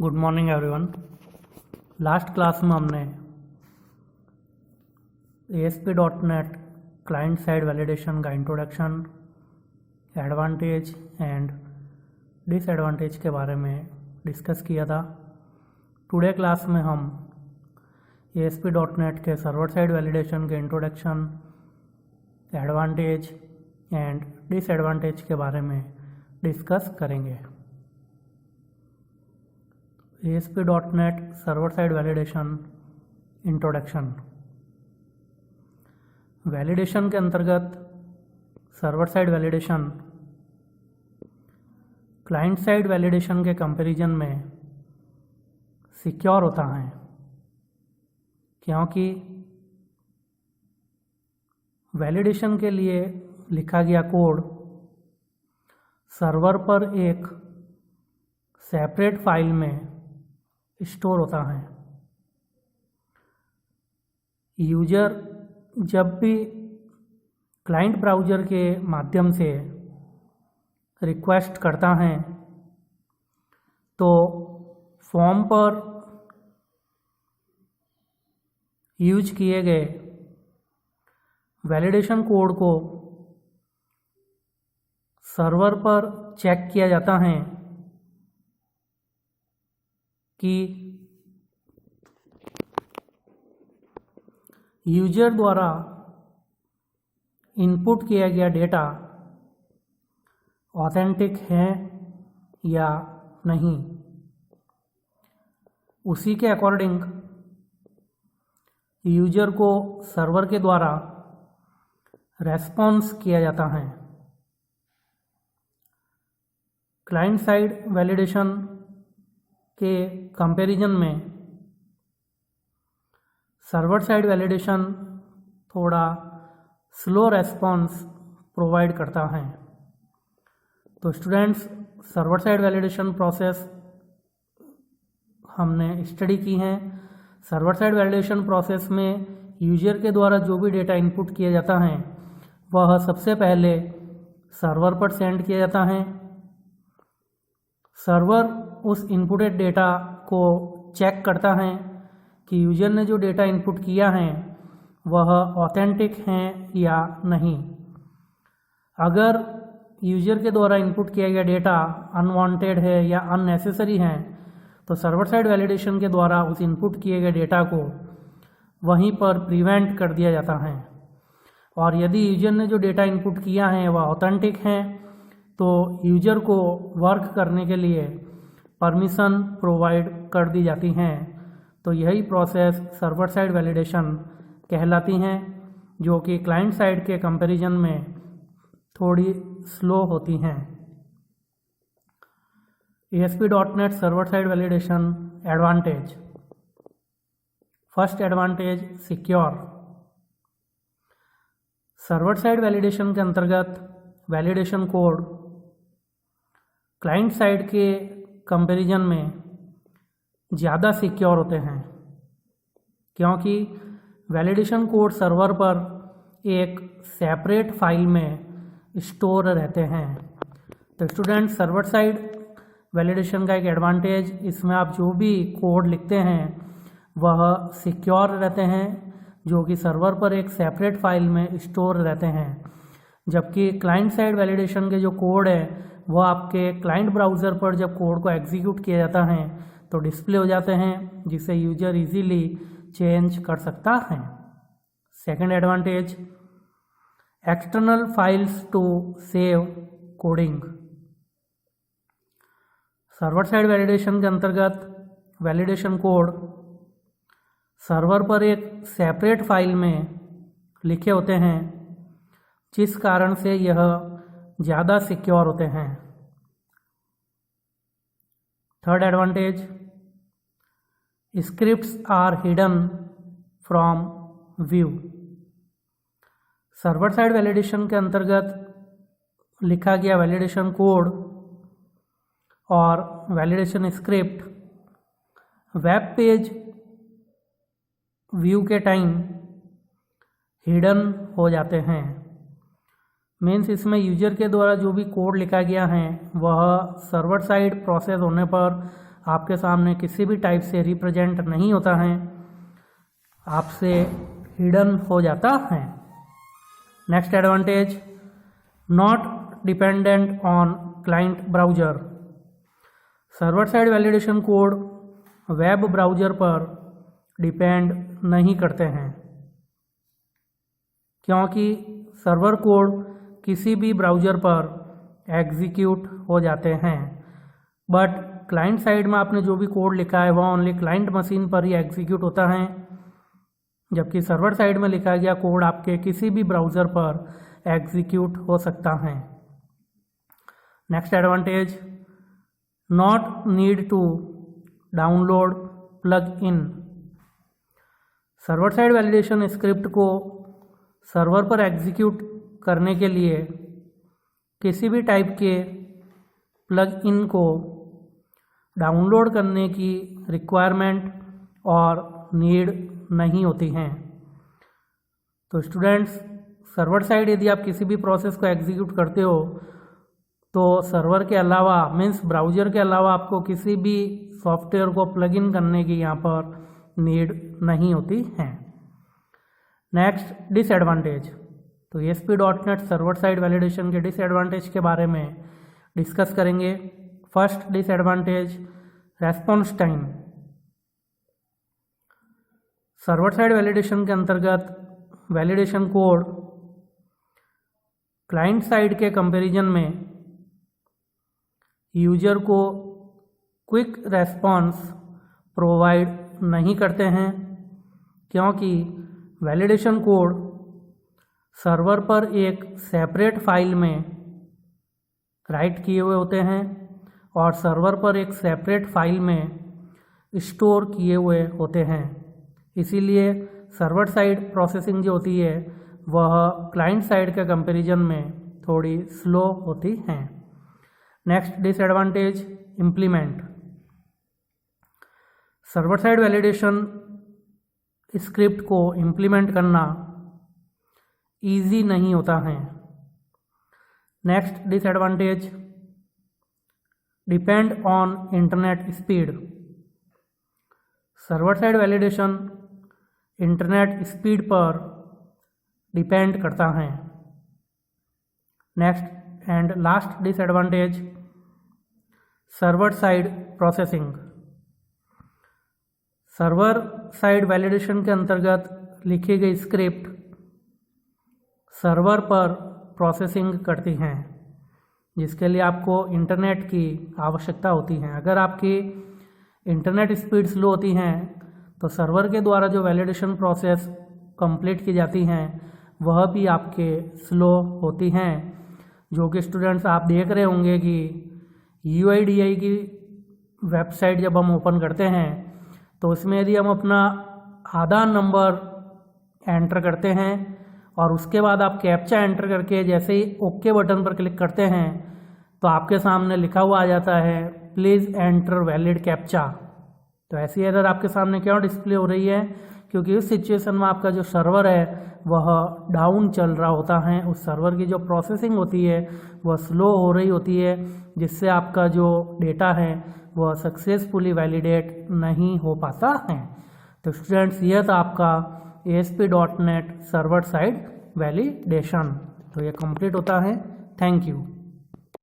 Good morning everyone. Last class में हमने ASP.NET client side validation का इंट्रोडक्शन, एडवांटेज एंड डिसएडवांटेज के बारे में डिस्कस किया था। टुडे क्लास में हम ASP.NET के सर्वर साइड वैलिडेशन के इंट्रोडक्शन, एडवांटेज एंड डिसएडवांटेज के बारे में डिस्कस करेंगे। ASP.NET server side validation introduction. Validation के अंतर्गत server side validation client side validation के कंपैरिजन में सिक्योर होता है, क्योंकि वैलिडेशन के लिए लिखा गया कोड सर्वर पर एक सेपरेट फाइल में स्टोर होता है। यूजर जब भी क्लाइंट ब्राउज़र के माध्यम से रिक्वेस्ट करता है तो फॉर्म पर यूज किए गए वैलिडेशन कोड को सर्वर पर चेक किया जाता है कि यूजर द्वारा इनपुट किया गया डेटा ऑथेंटिक है या नहीं। उसी के अकॉर्डिंग यूजर को सर्वर के द्वारा रेस्पॉन्स किया जाता है। क्लाइंट साइड वैलिडेशन के कंपैरिजन में सर्वर साइड वैलिडेशन थोड़ा स्लो रेस्पॉन्स प्रोवाइड करता है। तो students, server side validation process हमने स्टडी की है। सर्वर साइड वैलिडेशन प्रोसेस में यूजर के द्वारा जो भी डेटा इनपुट किया जाता है वह सबसे पहले सर्वर पर सेंड किया जाता है। सर्वर उस इनपुटेड डेटा को चेक करता है कि यूजर ने जो डेटा इनपुट किया है वह ऑथेंटिक हैं या नहीं। अगर यूजर के द्वारा इनपुट किया गया डेटा अनवांटेड है या अननेसेसरी है तो सर्वर साइड वैलिडेशन के द्वारा उस इनपुट किए गए डेटा को वहीं पर प्रिवेंट कर दिया जाता है। और यदि यूजर ने जो डेटा इनपुट किया है वह ऑथेंटिक है तो यूजर को वर्क करने के लिए परमिशन प्रोवाइड कर दी जाती हैं। तो यही प्रोसेस सर्वर साइड वैलिडेशन कहलाती हैं, जो कि क्लाइंट साइड के कंपैरिजन में थोड़ी स्लो होती हैं। ASP.NET server side validation advantage. First advantage, secure. Server side validation के अंतर्गत वैलिडेशन कोड क्लाइंट साइड के कंपैरिजन में ज़्यादा सिक्योर होते हैं, क्योंकि वैलिडेशन कोड सर्वर पर एक सेपरेट फाइल में स्टोर रहते हैं। तो स्टूडेंट, सर्वर साइड वैलिडेशन का एक एडवांटेज, इसमें आप जो भी कोड लिखते हैं वह सिक्योर रहते हैं, जो कि सर्वर पर एक सेपरेट फाइल में स्टोर रहते हैं। जबकि क्लाइंट साइड वैलिडेशन के जो कोड है वह आपके क्लाइंट ब्राउज़र पर जब कोड को एग्जीक्यूट किया जाता है तो डिस्प्ले हो जाते हैं, जिसे यूजर इजीली चेंज कर सकता है। Second advantage, external files to save coding. Server side validation के अंतर्गत वैलिडेशन कोड सर्वर पर एक सेपरेट फाइल में लिखे होते हैं, जिस कारण से यह ज़्यादा सिक्योर होते हैं। Third advantage, scripts are hidden from view. Server side validation के अंतर्गत लिखा गया वैलिडेशन कोड और validation script web page view के टाइम हिडन हो जाते हैं। मीन्स इसमें यूजर के द्वारा जो भी कोड लिखा गया है वह सर्वर साइड प्रोसेस होने पर आपके सामने किसी भी टाइप से रिप्रेजेंट नहीं होता है, आपसे हिडन हो जाता है। Next advantage, not dependent on client browser. Server side validation code web browser पर डिपेंड नहीं करते हैं, क्योंकि सर्वर कोड किसी भी ब्राउज़र पर एग्जीक्यूट हो जाते हैं। बट क्लाइंट साइड में आपने जो भी कोड लिखा है वह ओनली क्लाइंट मशीन पर ही एग्जीक्यूट होता है, जबकि सर्वर साइड में लिखा गया कोड आपके किसी भी ब्राउज़र पर एग्जीक्यूट हो सकता है। Next advantage, not need to download plug in. Server side validation script को सर्वर पर एग्जीक्यूट करने के लिए किसी भी टाइप के प्लग इन को डाउनलोड करने की रिक्वायरमेंट और नीड नहीं होती हैं। तो स्टूडेंट्स, सर्वर साइड यदि आप किसी भी प्रोसेस को एग्जीक्यूट करते हो तो सर्वर के अलावा मीन्स ब्राउज़र के अलावा आपको किसी भी सॉफ्टवेयर को प्लग इन करने की यहाँ पर नीड नहीं होती है। Next, disadvantage. तो ASP.NET सर्वर साइड वैलिडेशन के डिसएडवांटेज के बारे में डिस्कस करेंगे। First disadvantage, response time. Server side validation के अंतर्गत वैलिडेशन कोड क्लाइंट साइड के कंपैरिजन में यूजर को क्विक रेस्पॉन्स प्रोवाइड नहीं करते हैं, क्योंकि वैलिडेशन कोड सर्वर पर एक सेपरेट फाइल में राइट किए हुए होते हैं और सर्वर पर एक सेपरेट फाइल में स्टोर किए हुए होते हैं। इसीलिए सर्वर साइड प्रोसेसिंग जो होती है वह क्लाइंट साइड के कंपैरिजन में थोड़ी स्लो होती है। Next disadvantage, implement. Server side validation script को इम्प्लीमेंट करना ईजी नहीं होता है। Next disadvantage, depend on internet speed. Server side validation internet speed पर डिपेंड करता है। Next and last disadvantage, server side processing. Server side validation के अंतर्गत लिखी गई स्क्रिप्ट सर्वर पर प्रोसेसिंग करती हैं, जिसके लिए आपको इंटरनेट की आवश्यकता होती है। अगर आपकी इंटरनेट स्पीड स्लो होती हैं तो सर्वर के द्वारा जो वैलिडेशन प्रोसेस कंप्लीट की जाती हैं वह भी आपके स्लो होती हैं, जो कि स्टूडेंट्स आप देख रहे होंगे कि UIDAI की वेबसाइट जब हम ओपन करते हैं तो उसमें यदि हम अपना आधार नंबर एंटर करते हैं और उसके बाद आप कैप्चा एंटर करके जैसे ही ओके बटन पर क्लिक करते हैं तो आपके सामने लिखा हुआ आ जाता है प्लीज़ एंटर वैलिड कैप्चा। तो ऐसी एरर आपके सामने क्यों डिस्प्ले हो रही है? क्योंकि उस सिचुएशन में आपका जो सर्वर है वह डाउन चल रहा होता है, उस सर्वर की जो प्रोसेसिंग होती है वह स्लो हो रही होती है, जिससे आपका जो डेटा है वह सक्सेसफुली वैलिडेट नहीं हो पाता है। तो स्टूडेंट्स, यह था आपका ASP.NET सर्वर साइड वैलिडेशन। तो ये कंप्लीट होता है। Thank you.